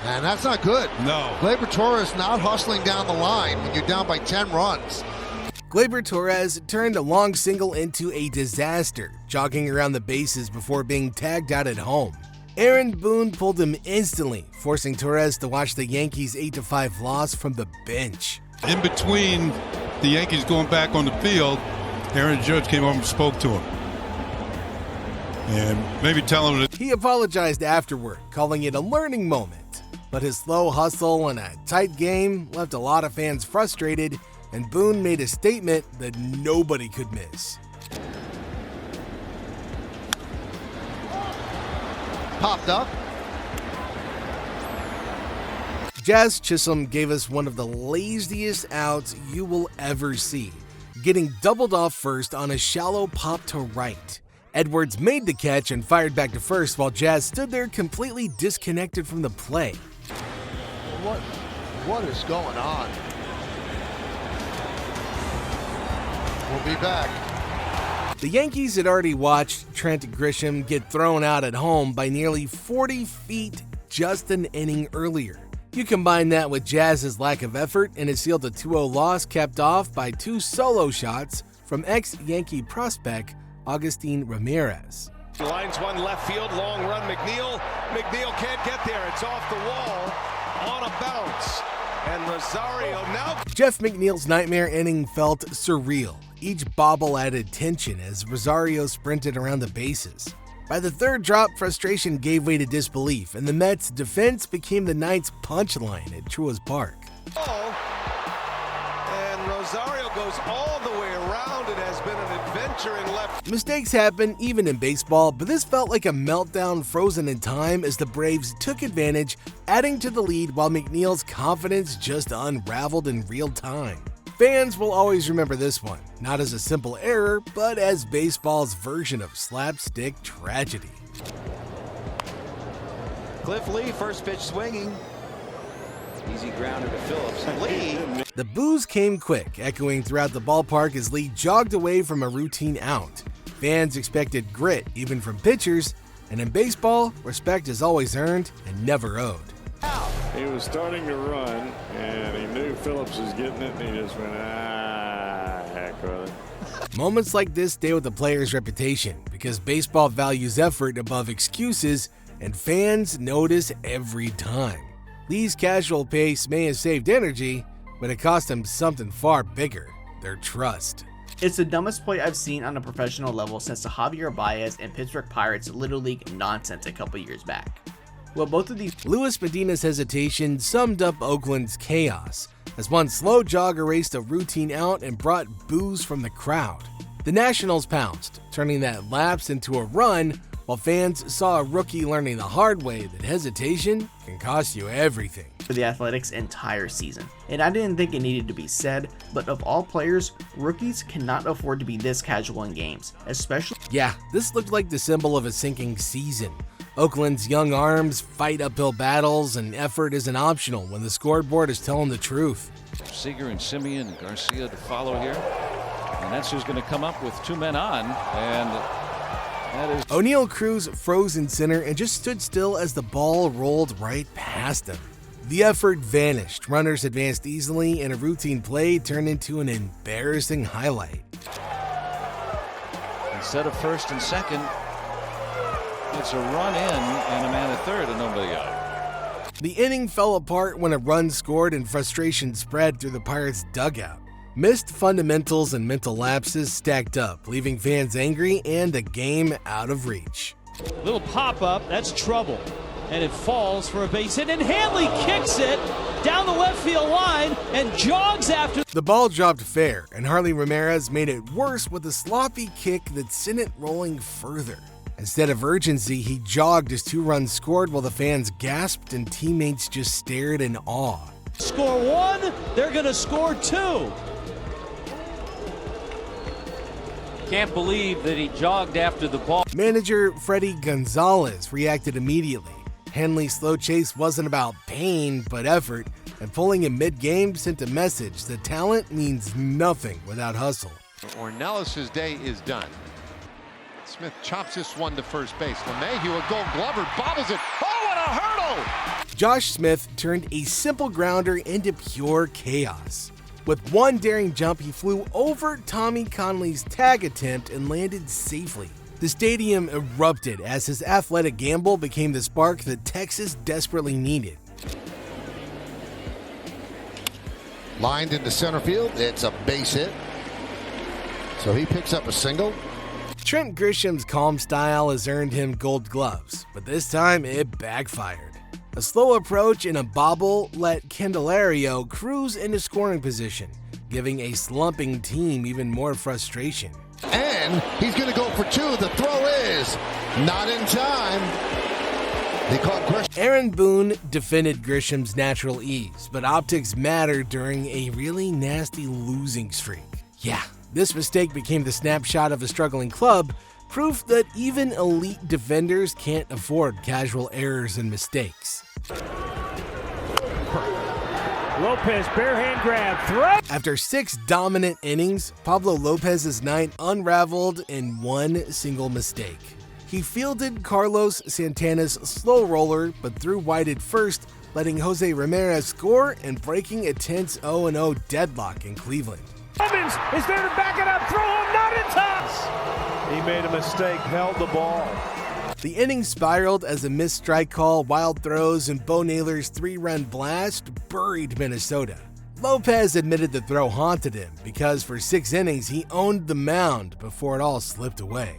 And that's not good. No. Gleyber Torres not hustling down the line when you're down by 10 runs. Gleyber Torres turned a long single into a disaster, jogging around the bases before being tagged out at home. Aaron Boone pulled him instantly, forcing Torres to watch the Yankees' 8-5 loss from the bench. In between the Yankees going back on the field, Aaron Judge came over and spoke to him. And maybe tell him that He apologized afterward, calling it a learning moment. But his slow hustle and a tight game left a lot of fans frustrated, and Boone made a statement that nobody could miss. Popped up. Jazz Chisholm gave us one of the laziest outs you will ever see, getting doubled off first on a shallow pop to right. Edwards made the catch and fired back to first while Jazz stood there completely disconnected from the play. What is going on? We'll be back. The Yankees had already watched Trent Grisham get thrown out at home by nearly 40 feet just an inning earlier. You combine that with Jazz's lack of effort and it sealed a 2-0 loss capped off by two solo shots from ex-Yankee prospect Hanley Ramirez. Lines one left field, long run, McNeil. McNeil can't get there. It's off the wall on a bounce. And Rosario now. Jeff McNeil's nightmare inning felt surreal. Each bobble added tension as Rosario sprinted around the bases. By the third drop, frustration gave way to disbelief, and the Mets' defense became the night's punchline at Truist Park. And Rosario goes all the way around. It has been an adventure in left. Mistakes happen even in baseball, but this felt like a meltdown frozen in time as the Braves took advantage, adding to the lead while McNeil's confidence just unraveled in real time. Fans will always remember this one, not as a simple error, but as baseball's version of slapstick tragedy. Cliff Lee, first pitch swinging. Easy grounder to Phillips. Lee. The boos came quick, echoing throughout the ballpark as Lee jogged away from a routine out. Fans expected grit, even from pitchers, and in baseball, respect is always earned and never owed. He was starting to run, and he knew Phillips was getting it, and he just went, heck with it. Moments like this stay with the player's reputation because baseball values effort above excuses, and fans notice every time. Lee's casual pace may have saved energy, but it cost him something far bigger, their trust. It's the dumbest play I've seen on a professional level since the Javier Baez and Pittsburgh Pirates Little League nonsense a couple years back. Well, both of these. Luis Medina's hesitation summed up Oakland's chaos, as one slow jog erased a routine out and brought boos from the crowd. The Nationals pounced, turning that lapse into a run, while fans saw a rookie learning the hard way that hesitation can cost you everything. For the Athletics' entire season. And I didn't think it needed to be said, but of all players, rookies cannot afford to be this casual in games, especially. Yeah, this looked like the symbol of a sinking season. Oakland's young arms fight uphill battles, and effort isn't optional when the scoreboard is telling the truth. Seager and Simeon and Garcia to follow here. And that's who's going to come up with two men on. And that is. O'Neal Cruz froze in center and just stood still as the ball rolled right past him. The effort vanished. Runners advanced easily, and a routine play turned into an embarrassing highlight. Instead of first and second, it's a run in and a man at third and nobody out. The inning fell apart when a run scored and frustration spread through the Pirates' dugout. Missed fundamentals and mental lapses stacked up, leaving fans angry and the game out of reach. Little pop-up, that's trouble. And it falls for a base hit, and Hanley kicks it down the left field line and jogs after. The ball dropped fair, and Hanley Ramirez made it worse with a sloppy kick that sent it rolling further. Instead of urgency, he jogged as two runs scored while the fans gasped and teammates just stared in awe. Score one, they're going to score two. Can't believe that he jogged after the ball. Manager Freddie Gonzalez reacted immediately. Hanley's slow chase wasn't about pain, but effort, and pulling him mid-game sent a message that talent means nothing without hustle. Ornelas' day is done. Smith chops this one to first base. LeMahieu, a Gold Glover, bobbles it. Oh, and a hurdle! Josh Smith turned a simple grounder into pure chaos. With one daring jump, he flew over Tommy Conley's tag attempt and landed safely. The stadium erupted as his athletic gamble became the spark that Texas desperately needed. Lined into center field, it's a base hit. So he picks up a single. Trent Grisham's calm style has earned him gold gloves, but this time it backfired. A slow approach and a bobble let Candelario cruise into scoring position, giving a slumping team even more frustration. And he's going to go for two. The throw is not in time. They caught Grisham. Aaron Boone defended Grisham's natural ease, but optics mattered during a really nasty losing streak. Yeah, this mistake became the snapshot of a struggling club, proof that even elite defenders can't afford casual errors and mistakes. Lopez, bare hand grab, throw! After 6 dominant innings, Pablo Lopez's night unraveled in one single mistake. He fielded Carlos Santana's slow roller, but threw wide at first, letting Jose Ramirez score and breaking a tense 0-0 deadlock in Cleveland. Evans is there to back it up, throw him, not in time! He made a mistake, held the ball. The inning spiraled as a missed strike call, wild throws, and Bo Naylor's 3-run blast buried Minnesota. Lopez admitted the throw haunted him because for 6 innings he owned the mound before it all slipped away.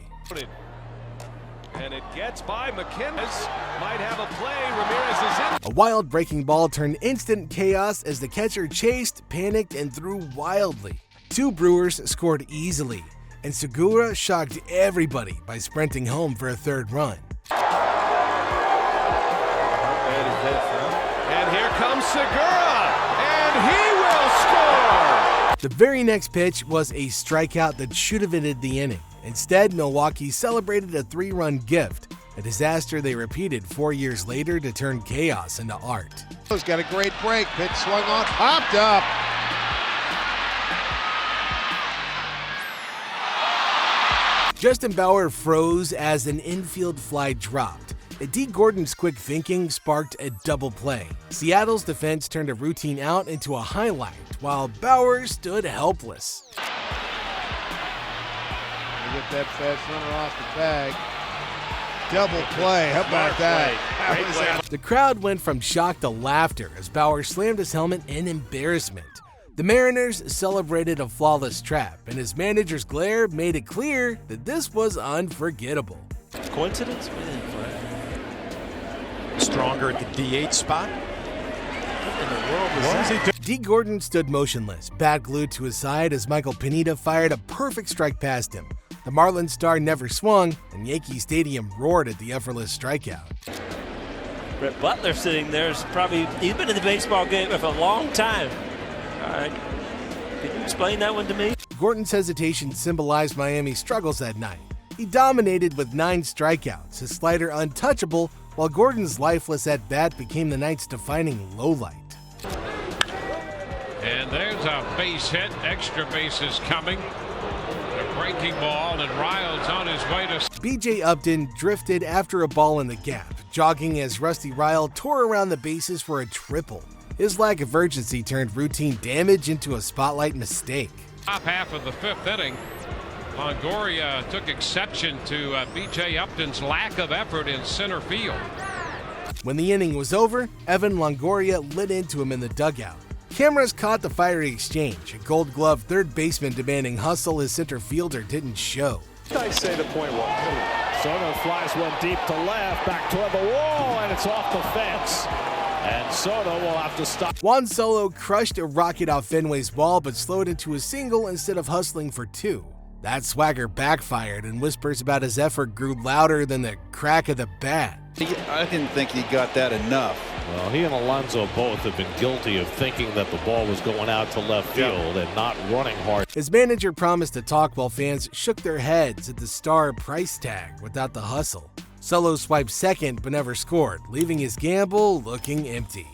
And it gets by McKinnis. Might have a play. Ramirez is in. A wild breaking ball turned instant chaos as the catcher chased, panicked, and threw wildly. 2 Brewers scored easily, and Segura shocked everybody by sprinting home for a 3rd run. And here comes Segura, and he will score! The very next pitch was a strikeout that should have ended the inning. Instead, Milwaukee celebrated a 3-run gift, a disaster they repeated 4 years later to turn chaos into art. He's got a great break. Pitch swung on, popped up. Justin Bauer froze as an infield fly dropped. D. Gordon's quick thinking sparked a double play. Seattle's defense turned a routine out into a highlight, while Bauer stood helpless. Get that fast runner off the tag. Double play. How about that? The crowd went from shock to laughter as Bauer slammed his helmet in embarrassment. The Mariners celebrated a flawless trap, and his manager's glare made it clear that this was unforgettable. Coincidence? Stronger at the DH spot? What in the world was that? D. Gordon stood motionless, bat glued to his side as Michael Pineda fired a perfect strike past him. The Marlins star never swung, and Yankee Stadium roared at the effortless strikeout. Brett Butler sitting there is probably, he's been in the baseball game for a long time. All right, can you explain that one to me? Gordon's hesitation symbolized Miami's struggles that night. He dominated with 9 strikeouts, his slider untouchable, while Gordon's lifeless at-bat became the night's defining lowlight. And there's a base hit, extra bases coming. A breaking ball, and Riles on his way to... B.J. Upton drifted after a ball in the gap, jogging as Rusty Ryle tore around the bases for a triple. His lack of urgency turned routine damage into a spotlight mistake. Top half of the 5th inning, Longoria took exception to B.J. Upton's lack of effort in center field. When the inning was over, Evan Longoria lit into him in the dugout. Cameras caught the fiery exchange, a Gold Glove 3rd baseman demanding hustle his center fielder didn't show. I say the point one. Soto flies one deep to left, back toward the wall, and it's off the fence. And Soto will have to stop. Juan Solo crushed a rocket off Fenway's wall but slowed into a single instead of hustling for 2. That swagger backfired, and whispers about his effort grew louder than the crack of the bat. I didn't think he got that enough. Well, he and Alonso both have been guilty of thinking that the ball was going out to left field and not running hard. His manager promised to talk while fans shook their heads at the star price tag without the hustle. Solo swiped second but never scored, leaving his gamble looking empty.